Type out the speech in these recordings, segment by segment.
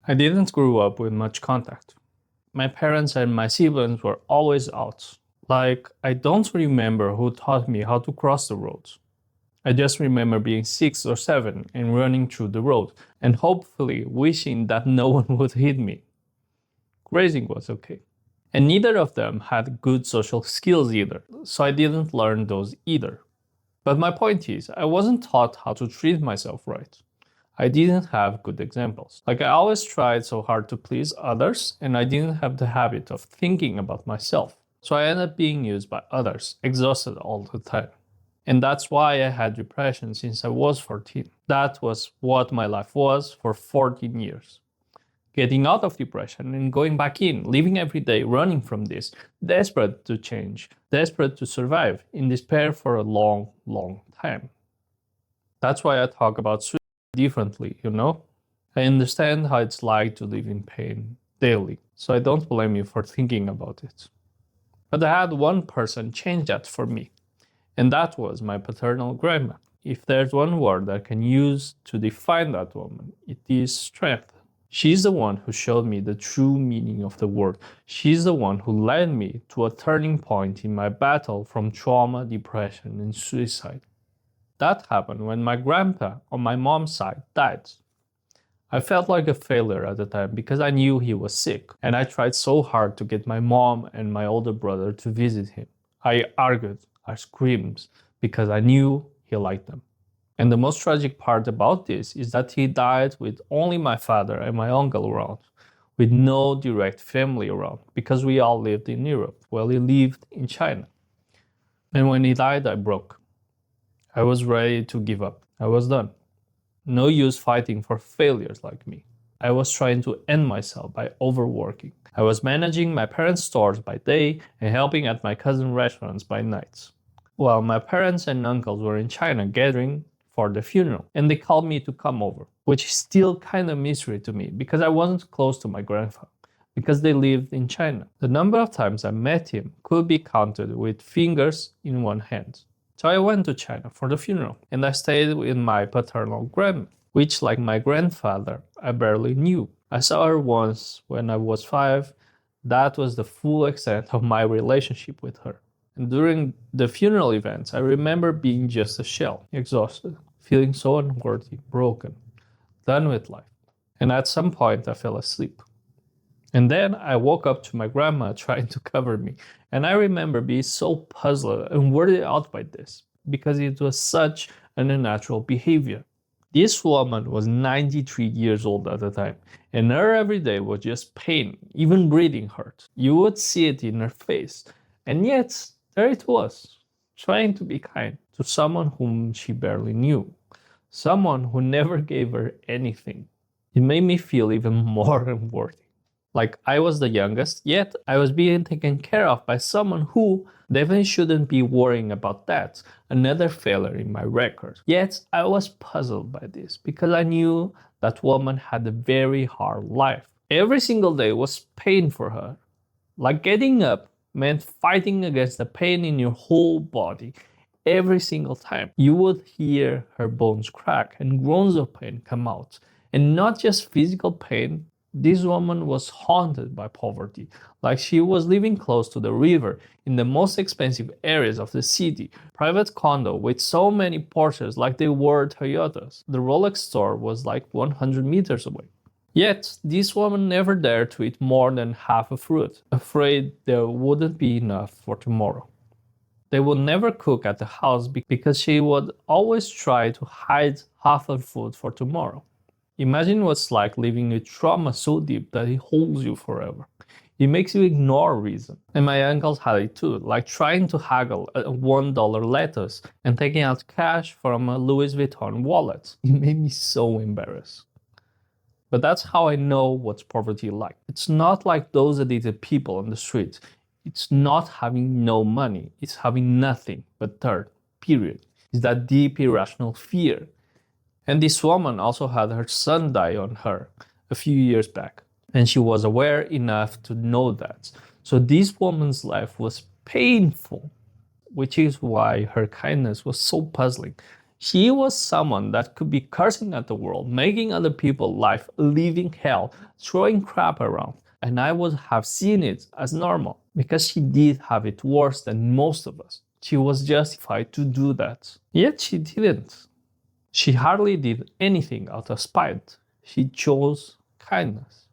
I didn't grow up with much contact. My parents and my siblings were always out. Like, I don't remember who taught me how to cross the road. I just remember being 6 or 7 and running through the road and hopefully wishing that no one would hit me. Grazing was okay. And neither of them had good social skills either, so I didn't learn those either. But my point is, I wasn't taught how to treat myself right. I didn't have good examples. Like, I always tried so hard to please others, and I didn't have the habit of thinking about myself. So I ended up being used by others, exhausted all the time. And that's why I had depression since I was 14. That was what my life was for 14 years. Getting out of depression and going back in, living every day, running from this, desperate to change, desperate to survive, in despair for a long, long time. That's why I talk about suicide differently, I understand how it's like to live in pain daily, so I don't blame you for thinking about it. But I had one person change that for me, and that was my paternal grandma. If there's one word I can use to define that woman, it is strength. She's the one who showed me the true meaning of the word. She's the one who led me to a turning point in my battle from trauma, depression, and suicide. That happened when my grandpa on my mom's side died. I felt like a failure at the time because I knew he was sick, and I tried so hard to get my mom and my older brother to visit him. I argued, I screamed, because I knew he liked them. And the most tragic part about this is that he died with only my father and my uncle around, with no direct family around, because we all lived in Europe, while he lived in China. And when he died, I broke. I was ready to give up. I was done. No use fighting for failures like me. I was trying to end myself by overworking. I was managing my parents' stores by day and helping at my cousin's restaurants by nights, while my parents and uncles were in China gathering for the funeral, and they called me to come over, which is still kind of mystery to me because I wasn't close to my grandfather, because they lived in China. The number of times I met him could be counted with fingers in one hand. So I went to China for the funeral, and I stayed with my paternal grandma, which, like my grandfather, I barely knew. I saw her once when I was 5. That was the full extent of my relationship with her. And during the funeral events, I remember being just a shell, exhausted, feeling so unworthy, broken, done with life. And at some point, I fell asleep. And then I woke up to my grandma trying to cover me. And I remember being so puzzled and weirded out by this, because it was such an unnatural behavior. This woman was 93 years old at the time, and her everyday was just pain, even breathing hurt. You would see it in her face. And yet, there it was, trying to be kind to someone whom she barely knew, someone who never gave her anything. It made me feel even more unworthy. Like I was the youngest, yet I was being taken care of by someone who definitely shouldn't be worrying about that, another failure in my record. Yet I was puzzled by this because I knew that woman had a very hard life. Every single day was pain for her. Like getting up meant fighting against the pain in your whole body. Every single time you would hear her bones crack and groans of pain come out. And not just physical pain. This woman was haunted by poverty, like she was living close to the river in the most expensive areas of the city, private condo with so many Porsches like they were Toyotas. The Rolex store was like 100 meters away. Yet, this woman never dared to eat more than half a fruit, afraid there wouldn't be enough for tomorrow. They would never cook at the house because she would always try to hide half of food for tomorrow. Imagine what it's like living with trauma so deep that it holds you forever. It makes you ignore reason. And my uncles had it too, like trying to haggle a $1 lettuce and taking out cash from a Louis Vuitton wallet. It made me so embarrassed. But that's how I know what's poverty like. It's not like those addicted people on the street. It's not having no money. It's having nothing but dirt, period. It's that deep irrational fear. And this woman also had her son die on her a few years back. And she was aware enough to know that. So this woman's life was painful, which is why her kindness was so puzzling. She was someone that could be cursing at the world, making other people's life a living hell, throwing crap around, and I would have seen it as normal because she did have it worse than most of us. She was justified to do that. Yet she didn't. She hardly did anything out of spite. She chose kindness.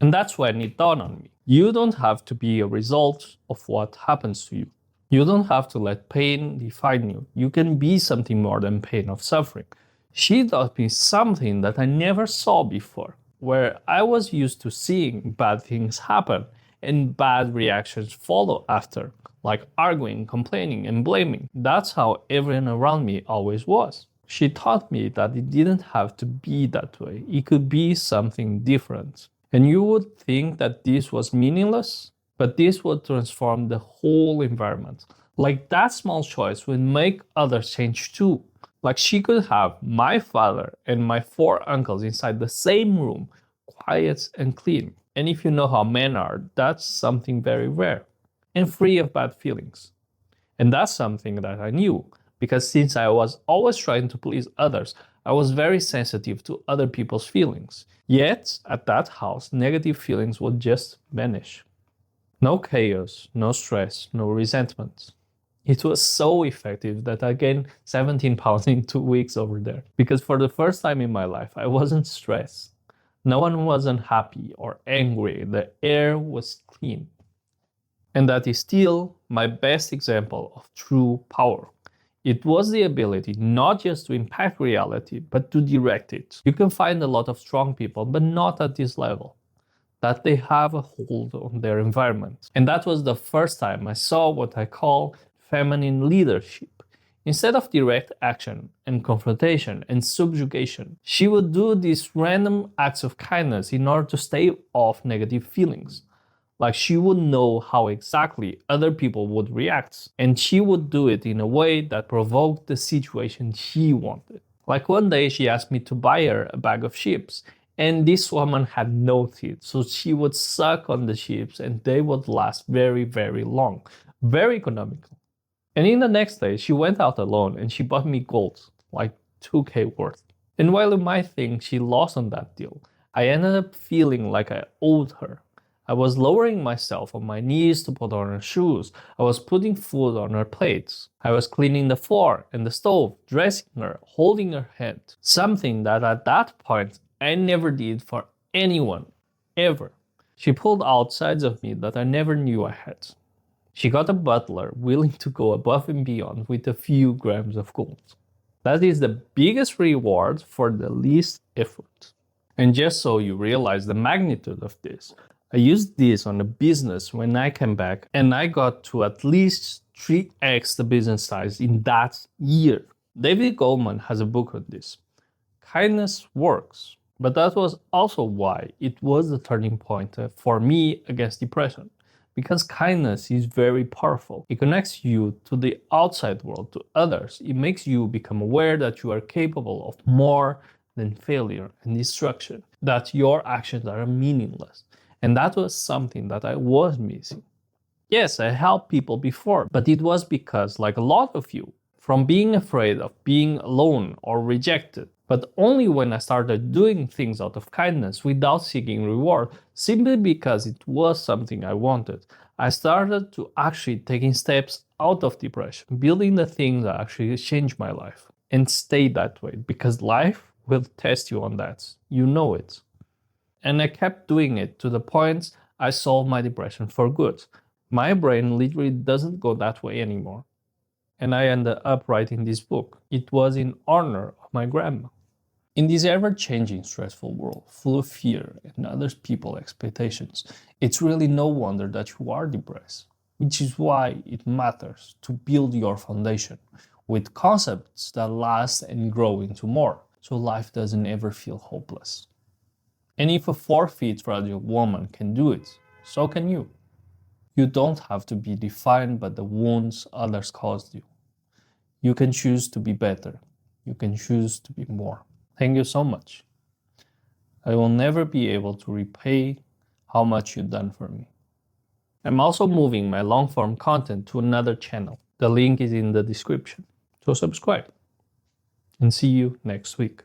And that's when it dawned on me. You don't have to be a result of what happens to you. You don't have to let pain define you. You can be something more than pain of suffering. She taught me something that I never saw before, where I was used to seeing bad things happen and bad reactions follow after, like arguing, complaining, and blaming. That's how everyone around me always was. She taught me that it didn't have to be that way. It could be something different. And you would think that this was meaningless, but this would transform the whole environment. Like that small choice would make others change too. Like she could have my father and my 4 uncles inside the same room, quiet and clean. And if you know how men are, that's something very rare and free of bad feelings. And that's something that I knew, because since I was always trying to please others, I was very sensitive to other people's feelings. Yet, at that house, negative feelings would just vanish. No chaos, no stress, no resentment. It was so effective that I gained 17 pounds in 2 weeks over there. Because for the first time in my life, I wasn't stressed. No one was unhappy or angry. The air was clean. And that is still my best example of true power. It was the ability not just to impact reality, but to direct it. You can find a lot of strong people, but not at this level, that they have a hold on their environment. And that was the first time I saw what I call feminine leadership. Instead of direct action and confrontation and subjugation, she would do these random acts of kindness in order to stave off negative feelings. Like she would know how exactly other people would react, and she would do it in a way that provoked the situation she wanted. Like one day she asked me to buy her a bag of chips, and this woman had no teeth, so she would suck on the chips and they would last very, very long. Very economical. And in the next day, she went out alone and she bought me gold, like 2K worth. And while you might think she lost on that deal, I ended up feeling like I owed her. I was lowering myself on my knees to put on her shoes. I was putting food on her plates. I was cleaning the floor and the stove, dressing her, holding her hand. Something that at that point I never did for anyone, ever. She pulled out sides of me that I never knew I had. She got a butler willing to go above and beyond with a few grams of gold. That is the biggest reward for the least effort. And just so you realize the magnitude of this, I used this on a business when I came back, and I got to at least 3x the business size in that year. David Goldman has a book on this. Kindness works, but that was also why it was the turning point for me against depression. Because kindness is very powerful. It connects you to the outside world, to others. It makes you become aware that you are capable of more than failure and destruction, that your actions are meaningless. And that was something that I was missing. Yes, I helped people before, but it was because, like a lot of you, from being afraid of being alone or rejected, but only when I started doing things out of kindness without seeking reward, simply because it was something I wanted, I started to actually taking steps out of depression, building the things that actually changed my life, and stay that way, because life will test you on that. You know it. And I kept doing it to the point I solved my depression for good. My brain literally doesn't go that way anymore. And I ended up writing this book. It was in honor of my grandma. In this ever-changing, stressful world, full of fear and other people's expectations, it's really no wonder that you are depressed, which is why it matters to build your foundation with concepts that last and grow into more, so life doesn't ever feel hopeless. And if a 4-foot fragile woman can do it, so can you. You don't have to be defined by the wounds others caused you. You can choose to be better. You can choose to be more. Thank you so much. I will never be able to repay how much you've done for me. I'm also moving my long-form content to another channel. The link is in the description. So subscribe. and see you next week.